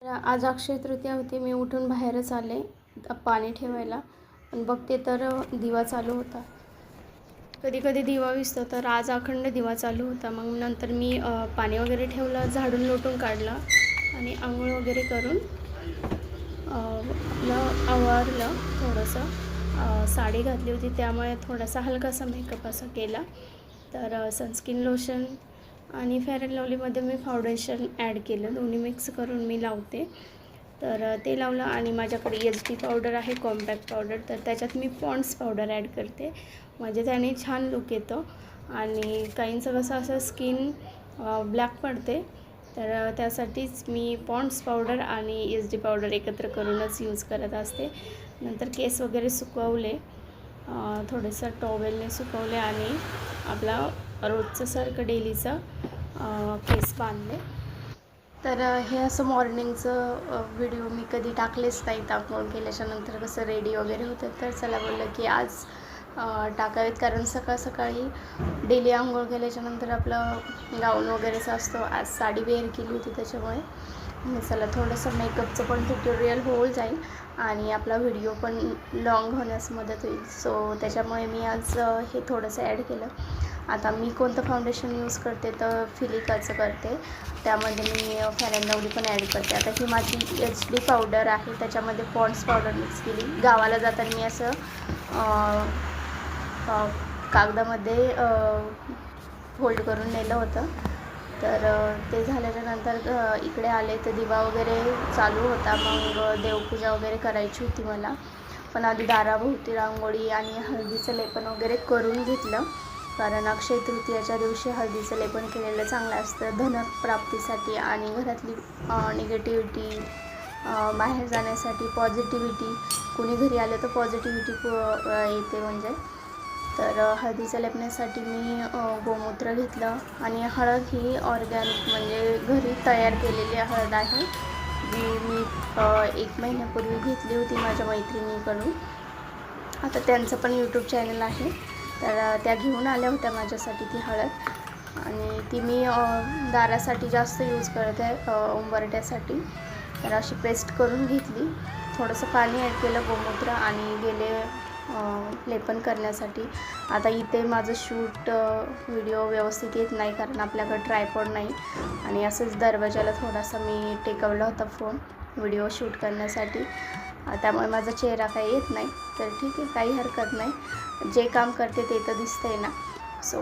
आज अक्षय तृतीया होती. मी उठून बाहेरच आले पाणी ठेवायला, पण बघते तर दिवा चालू होता. कधी कधी दिवा विझतो, तर आज अखंड दिवा चालू होता. मग नंतर मी पाणी वगैरे ठेवलं, झाडून लोटून काढलं आणि आंघोळ वगैरे करून आपलं आवरलं. थोडंसं साडी घातली होती, त्यामुळे थोडासा हलकासा मेकअप असा केला. तर सनस्क्रीन लोशन आणि फेअर अँड लवलीमध्ये मी फाउंडेशन ॲड केलं, दोन्ही मिक्स करून मी लावते. तर ते लावलं आणि माझ्याकडे HD पावडर आहे, कॉम्पॅक्ट पावडर. तर त्याच्यात मी पॉन्ड्स पावडर ॲड करते, म्हणजे त्याने छान लुक येतो. आणि काहींचं कसं असं स्किन ब्लॅक पडते, तर त्यासाठीच मी पॉन्ड्स पावडर आणि HD पावडर एकत्र करूनच यूज करत असते. नंतर केस वगैरे सुकवले, थोडंसं टॉवेलने सुकवले आणि आपला रोजचं सारखं डेलीचं केस बांधले. तर हे असं मॉर्निंगचं व्हिडिओ मी कधी टाकलेच नाहीत. आंघोळ केल्याच्यानंतर कसं रेडी वगैरे होतं, तर चला बोललं की आज टाकावेत. कारण सकाळी डेली आंघोळ केल्याच्यानंतर आपलं गाऊन वगैरेच असतो. आज साडी वेअर केली होती, त्याच्यामुळे चला थोडंसं मेकअपचं पण ट्युटोरियल होऊन जाईल आणि आपला व्हिडिओ पण लॉंग होण्यास मदत होईल. सो त्याच्यामुळे मी आज हे थोडंसं ॲड केलं. आता मी कोणतं फाउंडेशन यूज करते तर फिलिकाचं करते, त्यामध्ये मी फेअर अँड लवली पण ॲड करते. आता ही माझी HD पावडर आहे, त्याच्यामध्ये पॉन्ड्स पावडर मिक्स केली. गावाला जाताना मी असं कागदामध्ये फोल्ड करून नेलं होतं. तर ते झाल्याच्यानंतर इकडे आले तर दिवा वगैरे चालू होता. मग देवपूजा वगैरे करायची होती मला, पण आधी दाराभोवती रांगोळी आणि हळदीचं लेपन वगैरे करून घेतलं. कारण अक्षय तृतीयाच्या दिवशी हळदीचं लेपन केलेलं चांगलं असतं धनप्राप्तीसाठी आणि घरातली निगेटिव्हिटी बाहेर जाण्यासाठी, पॉझिटिव्हिटी. कोणी घरी आलं तर पॉझिटिव्हिटी येते म्हणजे. तर हळदीचं लेपण्यासाठी मी गोमूत्र घेतलं आणि हळद ही ऑर्गॅनिक म्हणजे घरी तयार केलेली हळद आहे, जी मी 1 महिन्यापूर्वी घेतली होती माझ्या मैत्रिणीकडून. आता त्यांचं पण यूट्यूब चॅनल आहे, तर त्या घेऊन आल्या होत्या माझ्यासाठी ती हळद. आणि ती मी दारासाठी जास्त यूज करते, उंबरट्यासाठी. तर अशी पेस्ट करून घेतली, थोडंसं पाणी ॲड केलं, गोमूत्र, आणि गेले लेपन करण्यासाठी. आता इथे माझं शूट व्हिडिओ व्यवस्थित येत नाही, कारण आपल्याकडे ट्रायपॉड नाही आणि असंच दरवाजाला थोडासा मी टेकवला होता फोन व्हिडिओ शूट करण्यासाठी. त्यामुळे माझा चेहरा काही येत नाही, तर ठीक आहे, काही हरकत नाही. जे काम करते ते तर दिसतंय ना. सो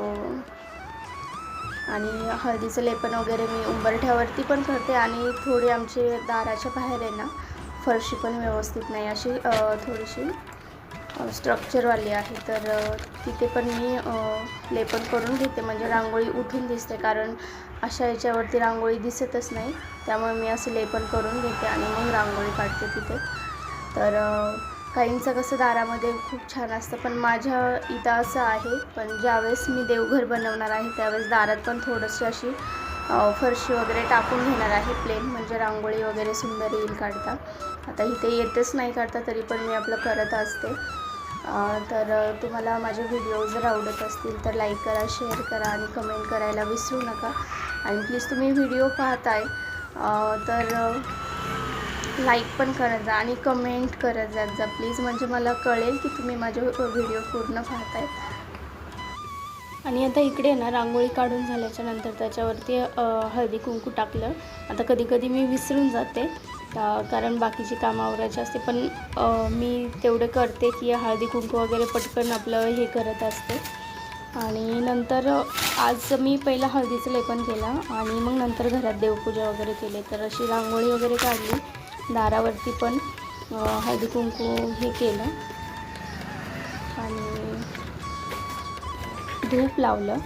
आणि हळदीचं लेपन वगैरे मी उंबरठ्यावरती पण करते आणि थोडी आमची दाराच्या बाहेर आहे ना फरशी पण व्यवस्थित नाही, अशी थोडीशी स्ट्रक्चरवाली आहे. तर तिथे पण मी लेपन करून घेते, म्हणजे रांगोळी उठून दिसते. कारण अशा याच्यावरती रांगोळी दिसतच नाही, त्यामुळे मी असं लेपन करून घेते आणि मग रांगोळी काढते तिथे. तर काहींचं कसं दारामध्ये खूप छान असतं, पण माझ्या इथं असं आहे. पण ज्यावेळेस मी देवघर बनवणार आहे त्यावेळेस दारात पण थोडीशी अशी फरशी वगैरे टाकून घेणार आहे प्लेन, म्हणजे रांगोळी वगैरे सुंदर येईल काढता. आता इथे येतच नाही काढता, तरी पण मी आपलं करत असते. तर तुम्हाला माझे व्हिडिओ जर आवडत असतील तर लाईक करा, शेअर करा आणि कमेंट करायला विसरू नका. आणि प्लीज तुम्ही व्हिडिओ पाहताय तर लाईक पण करत जा आणि कमेंट करत जात जा प्लीज, म्हणजे मला कळेल की तुम्ही माझे व्हिडिओ पूर्ण पाहताय. आणि आता इकडे ना रांगोळी काढून झाल्याच्यानंतर त्याच्यावरती हळदी कुंकू टाकलं. आता कधी कधी मी विसरून जाते, कारण बाकीची कामं आवरायची असते, पण मी तेवढं करते की हळदी कुंकू वगैरे पटकन आपलं हे करत असते. आणि नंतर आज मी पहिलं हळदीचं लेपन केलं आणि मग नंतर घरात देवपूजा वगैरे केली. तर अशी रांगोळी वगैरे काढली, दारावरती पण हळदी कुंकू हे केलं आणि धूप लावलं.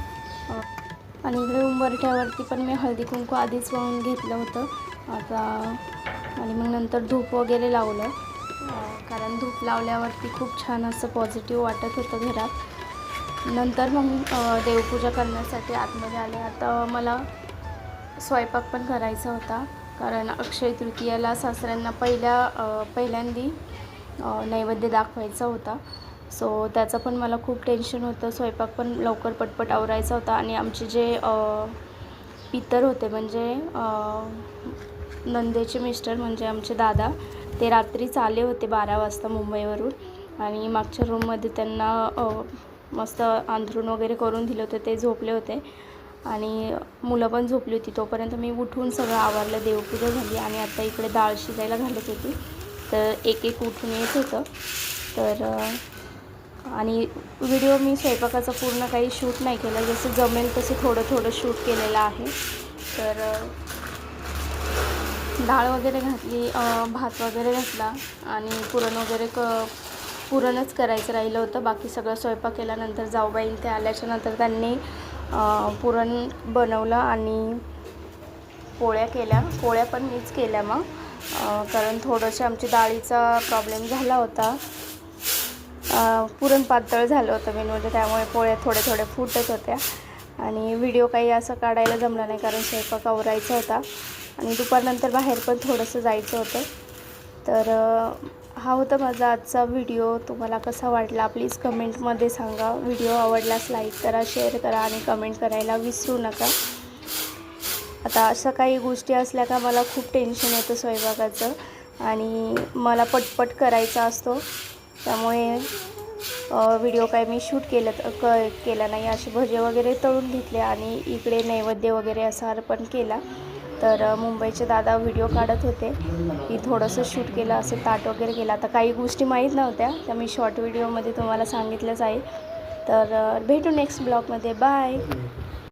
आणि इकडे उंबरठ्यावरती पण मी हळदी कुंकू आधीच वाहून घेतलं होतं आता. आणि मग नंतर धूप वगैरे लावलं, कारण धूप लावल्यावरती खूप छान असं पॉझिटिव्ह वाटत होतं घरात. नंतर मग देवपूजा करण्यासाठी आतमध्ये आले. आता मला स्वयंपाक पण करायचा होता, कारण अक्षय तृतीयाला सासऱ्यांना पहिल्यांदी नैवेद्य दाखवायचा होता. सो त्याचं पण मला खूप टेन्शन होतं. स्वयंपाक पण लवकर पटपट आवरायचा होता. आणि आमचे जे पितर होते, म्हणजे नंदेचे मिस्टर म्हणजे आमचे दादा ते रात्रीच आले होते 12 वाजता मुंबईवरून आणि मागच्या रूममध्ये त्यांना मस्त अंथरूण वगैरे करून दिलं होतं. ते झोपले होते आणि मुलं पण झोपली होती. तोपर्यंत मी उठून सगळं आवरलं, देवपूजा झाली आणि आता इकडे डाळ शिजायला घालत होती. तर एक एक उठून येत होतं. तर आणि व्हिडिओ मी स्वयंपाकाचा पूर्ण काही शूट नाही केला, जसं जमेल तसं थोडं थोडं शूट केलेलं आहे. तर डाळ वगैरे घातली, भात वगैरे घातला आणि पुरणच करायचं राहिलं होतं. बाकी सगळं स्वयंपाक केल्यानंतर जाऊबाई ते आल्याच्यानंतर त्यांनी पुरण बनवलं आणि पोळ्या केल्या. पोळ्या पण मीच केल्या मग, कारण थोडंसं आमच्या डाळीचा प्रॉब्लेम झाला होता. पुरण पातळ झालं होतं मेनमध्ये, त्यामुळे पोळ्या थोड्या फुटत होत्या आणि व्हिडिओ काही असं काढायला जमला नाही कारण स्वयंपाक आवरायचा होता आणि दुपारनंतर बाहेर पण थोडंसं जायचं होतं. तर हा होता माझा आजचा व्हिडिओ. तुम्हाला कसा वाटला प्लीज कमेंटमध्ये सांगा. व्हिडिओ आवडल्यास लाईक करा, शेअर करा आणि कमेंट करायला विसरू नका. आता अशा काही गोष्टी असल्या का मला खूप टेन्शन येतं स्वयंपाकाचं आणि मला पटपट करायचा असतो, त्यामुळे व्हिडिओ काय मी शूट केला नाही. असे भजे वगैरे तळून घेतले आणि इकडे नैवेद्य वगैरे असा अर्पण केला. तर मुंबईचे दादा व्हिडिओ काढत होते, मी थोडंसं शूट केलं, असं ताट वगैरे केलं. आता काही गोष्टी माहीत नव्हत्या त्या मी शॉर्ट व्हिडिओमध्ये तुम्हाला सांगितलंच आहे. तर भेटू नेक्स्ट ब्लॉगमध्ये. बाय.